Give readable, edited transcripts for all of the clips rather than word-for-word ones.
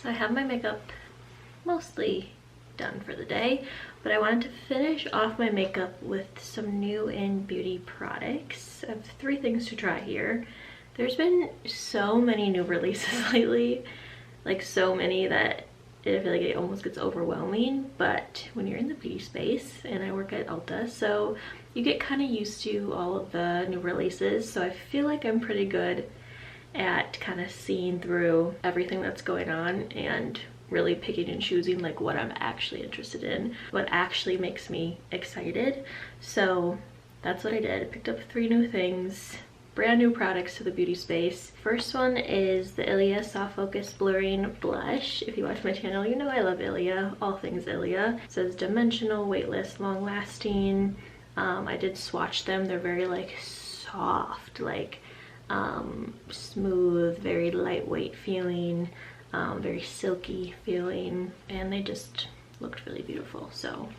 So I have my makeup mostly done for the day, but I wanted to finish off my makeup with some new in beauty products. I have 3 things to try here. There's been so many new releases lately, like so many that I feel like it almost gets overwhelming. But when you're in the beauty space, and I work at Ulta, so you get kind of used to all of the new releases, so I feel like I'm pretty good at kind of seeing through everything that's going on and really picking and choosing like what I'm actually interested in, what actually makes me excited. So that's what I did. I picked up 3 new things, brand new products to the beauty space. First one is the Ilia Soft Focus Blurring Blush. If you watch my channel, you know I love Ilia, all things Ilia. It says dimensional, weightless, long lasting. I did swatch them. They're very like soft, like smooth, very lightweight feeling, very silky feeling, and they just looked really beautiful. So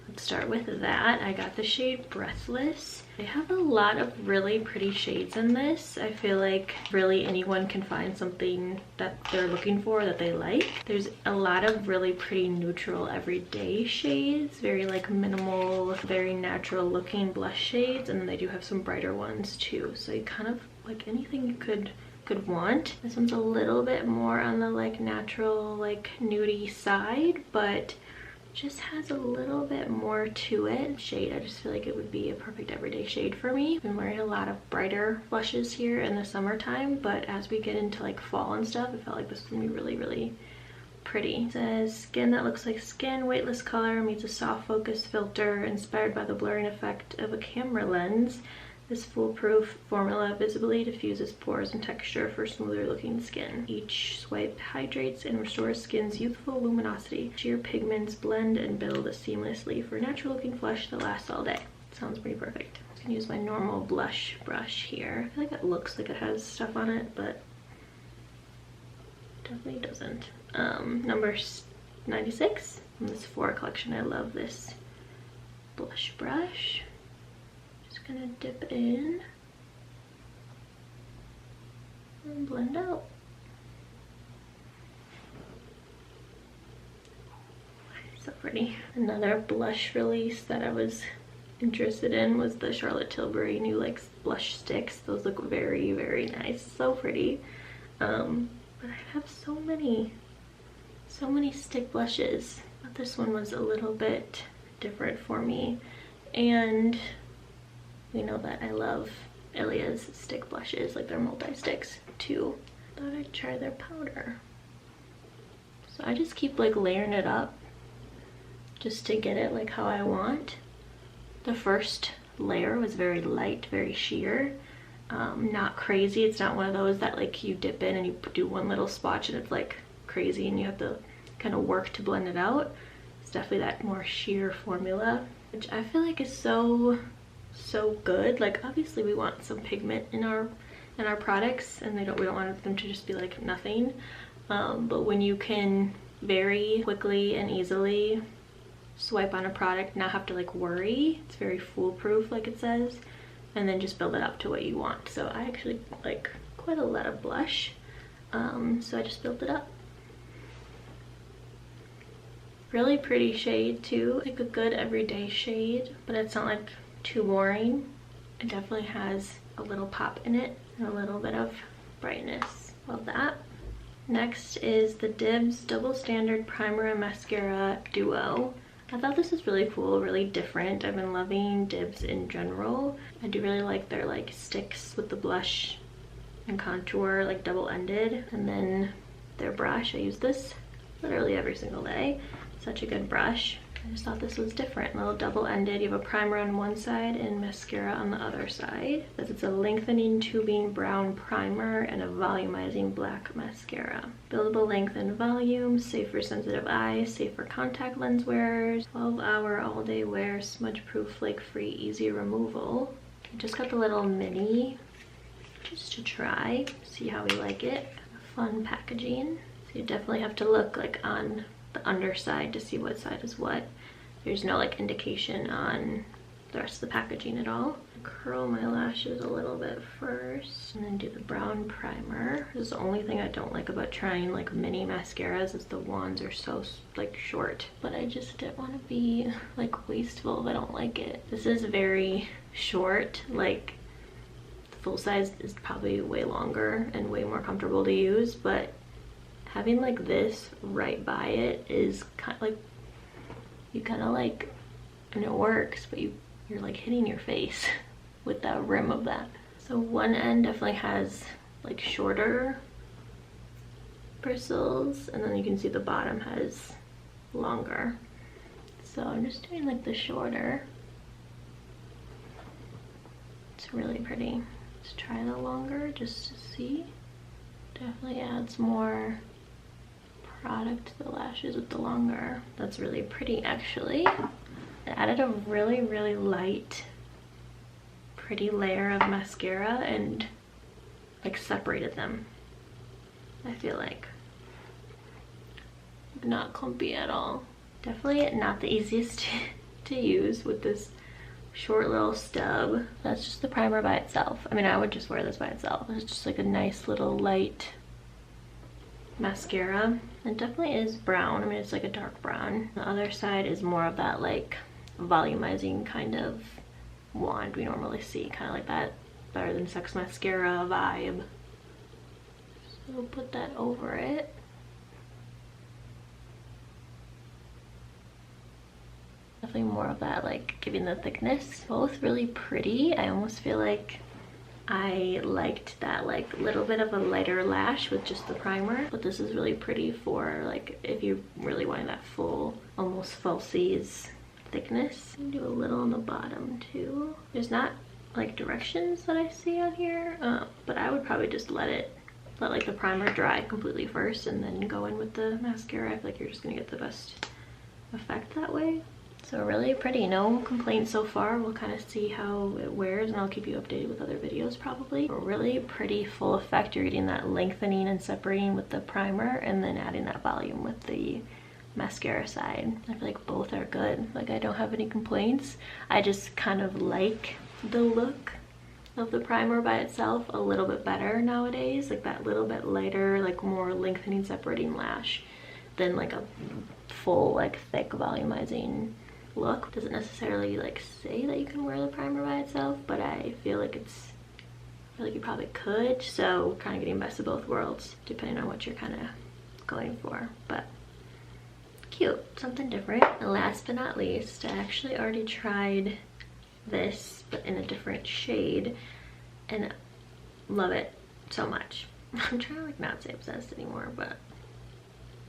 let's start with that. I got the shade Breathless. They have a lot of really pretty shades in this. I feel like really anyone can find something that they're looking for that they like. There's a lot of really pretty neutral everyday shades, very like minimal, very natural looking blush shades, and then they do have some brighter ones too. So you kind of like anything you could want. This one's a little bit more on the like natural, like nudie side, but just has a little bit more to it. Shade, I just feel like it would be a perfect everyday shade for me. I've been wearing a lot of brighter blushes here in the summertime, but as we get into like fall and stuff, I felt like this would be really, really pretty. It says skin that looks like skin, weightless color, meets a soft focus filter inspired by the blurring effect of a camera lens. This foolproof formula visibly diffuses pores and texture for smoother looking skin. Each swipe hydrates and restores skin's youthful luminosity. Sheer pigments blend and build seamlessly for a natural looking flush that lasts all day. Sounds pretty perfect. I can use my normal blush brush here. I feel like it looks like it has stuff on it, but definitely doesn't. Number 96 from this Sephora collection. I love this blush brush. Gonna dip it in and blend out. So pretty. Another blush release that I was interested in was the Charlotte Tilbury new like blush sticks. Those look very, very nice, so pretty. But I have so many stick blushes. But this one was a little bit different for me, and we know that I love Ilia's stick blushes, like their multi-sticks too. Thought I'd try their powder. So I just keep like layering it up just to get it like how I want. The first layer was very light, very sheer, not crazy. It's not one of those that like you dip in and you do one little swatch and it's like crazy and you have to kind of work to blend it out. It's definitely that more sheer formula, which I feel like is so good. Like obviously we want some pigment in our products, and we don't want them to just be like nothing, but when you can very quickly and easily swipe on a product, not have to like worry, it's very foolproof like it says, and then just build it up to what you want. So I actually like quite a lot of blush, so I just built it up. Really pretty shade too, like a good everyday shade, but it's not like too boring. It definitely has a little pop in it and a little bit of brightness. Love that. Next is the Dibs Double Standard Primer and Mascara Duo. I thought this was really cool, really different. I've been loving Dibs in general. I do really like their like sticks with the blush and contour, like double-ended, and then their brush. I use this literally every single day. Such a good brush. I just thought this was different, a little double-ended. You have a primer on one side and mascara on the other side. It's a lengthening tubing brown primer and a volumizing black mascara. Buildable length and volume, safe for sensitive eyes, safe for contact lens wearers, 12-hour all-day wear, smudge-proof, flake-free, easy removal. I just got the little mini just to try, see how we like it. Fun packaging. So you definitely have to look like on the underside to see what side is what. There's no like indication on the rest of the packaging at all. Curl my lashes a little bit first and then do the brown primer. This is the only thing I don't like about trying like mini mascaras is the wands are so like short, but I just didn't want to be like wasteful if I don't like it. This is very short, like full size is probably way longer and way more comfortable to use, but having like this right by it is kind of like, you kind of like, and it works, but you're like hitting your face with that rim of that. So one end definitely has like shorter bristles, and then you can see the bottom has longer. So I'm just doing like the shorter. It's really pretty. Let's try the longer just to see. Definitely adds more product to the lashes with the longer. That's really pretty actually. I added a really, really light, pretty layer of mascara and like separated them. I feel like not clumpy at all. Definitely not the easiest to use with this short little stub. That's just the primer by itself. I mean, I would just wear this by itself. It's just like a nice little light mascara. It definitely is brown. I mean, it's like a dark brown. The other side is more of that like volumizing kind of wand we normally see, kind of like that Better Than Sex mascara vibe. So we'll put that over it. Definitely more of that, like giving the thickness. Both really pretty. I almost feel like I liked that like little bit of a lighter lash with just the primer, but this is really pretty for like if you really want that full, almost falsies thickness. Do a little on the bottom too. There's not like directions that I see on here, but I would probably just let like the primer dry completely first and then go in with the mascara. I feel like you're just gonna get the best effect that way. So really pretty, no complaints so far. We'll kind of see how it wears and I'll keep you updated with other videos probably. A really pretty full effect. You're getting that lengthening and separating with the primer and then adding that volume with the mascara side. I feel like both are good. Like I don't have any complaints. I just kind of like the look of the primer by itself a little bit better nowadays. Like that little bit lighter, like more lengthening, separating lash than like a full, like thick volumizing look. Doesn't necessarily like say that you can wear the primer by itself, but I feel like you probably could. So kind of getting best of both worlds depending on what you're kind of going for. But cute, something different. And last but not least, I actually already tried this but in a different shade and love it so much. I'm trying to like not say obsessed anymore, but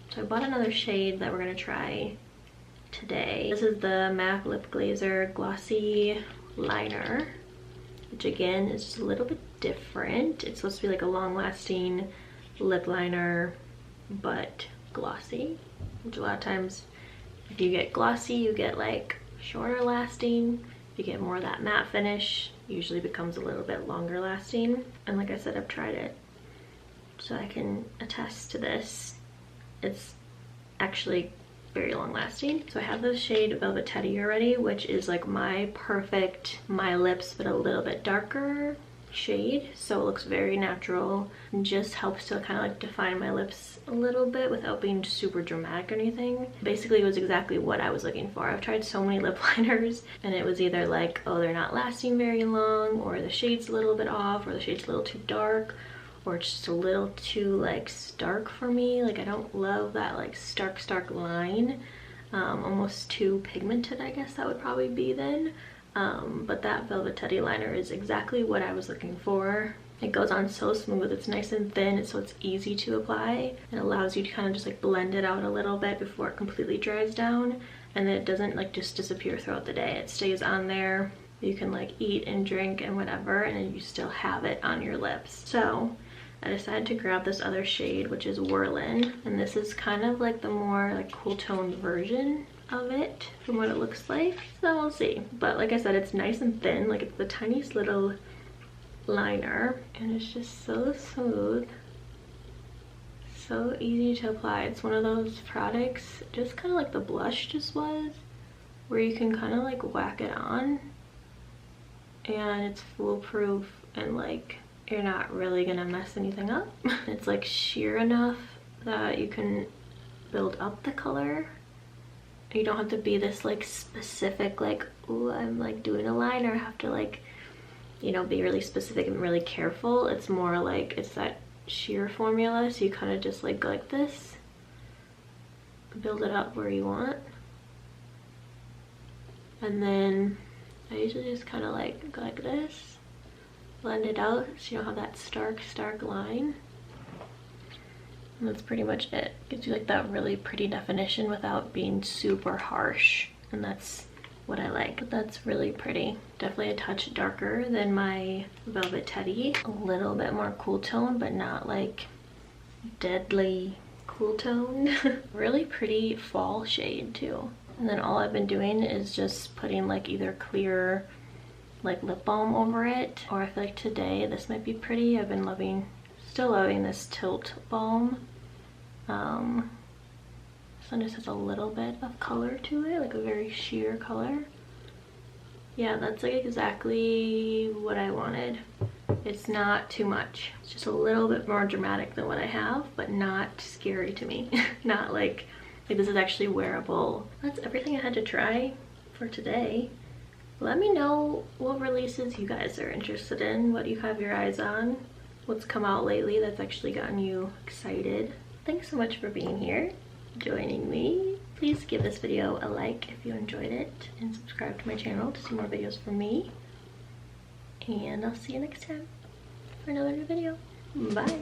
so I bought another shade that we're gonna try today. This is the MAC Lip Glazer Glossy Liner, which again is just a little bit different. It's supposed to be like a long-lasting lip liner, but glossy, which a lot of times if you get glossy, you get like shorter lasting. If you get more of that matte finish, it usually becomes a little bit longer lasting. And like I said, I've tried it, so I can attest to this. It's actually very long lasting. So I have the shade Velvet Teddy already, which is like my perfect My Lips but a little bit darker shade. So it looks very natural and just helps to kind of like define my lips a little bit without being super dramatic or anything. Basically it was exactly what I was looking for. I've tried so many lip liners and it was either like, oh, they're not lasting very long, or the shade's a little bit off, or the shade's a little too dark, or it's just a little too like stark for me. Like I don't love that like stark line. Almost too pigmented, I guess that would probably be then. But that Velvet Teddy liner is exactly what I was looking for. It goes on so smooth, it's nice and thin, so it's easy to apply. It allows you to kind of just like blend it out a little bit before it completely dries down, and then it doesn't like just disappear throughout the day. It stays on there. You can like eat and drink and whatever, and then you still have it on your lips. So I decided to grab this other shade, which is Whirlin', and this is kind of like the more like cool toned version of it from what it looks like. So we'll see. But like I said, it's nice and thin, like it's the tiniest little liner, and it's just so smooth, so easy to apply. It's one of those products, just kind of like the blush just was, where you can kind of like whack it on and it's foolproof, and like you're not really gonna mess anything up. It's like sheer enough that you can build up the color. You don't have to be this like specific, like, ooh, I'm like doing a liner, I have to like, you know, be really specific and really careful. It's more like it's that sheer formula, so you kind of just like go like this, build it up where you want, and then I usually just kind of like go like this, blend it out so you don't have that stark line. And that's pretty much it. Gives you like that really pretty definition without being super harsh, and that's what I like. But that's really pretty. Definitely a touch darker than my Velvet Teddy. A little bit more cool tone, but not like deadly cool tone. Really pretty fall shade too. And then all I've been doing is just putting like either clear like lip balm over it, or I feel like today this might be pretty. I've been still loving this Tilt Balm. This one just has a little bit of color to it, like a very sheer color. Yeah, that's like exactly what I wanted. It's not too much. It's just a little bit more dramatic than what I have, but not scary to me. Not like this is actually wearable. That's everything I had to try for today. Let me know what releases you guys are interested in, what you have your eyes on, what's come out lately that's actually gotten you excited. Thanks so much for being here, joining me. Please give this video a like if you enjoyed it, and subscribe to my channel to see more videos from me. And I'll see you next time for another new video. Bye.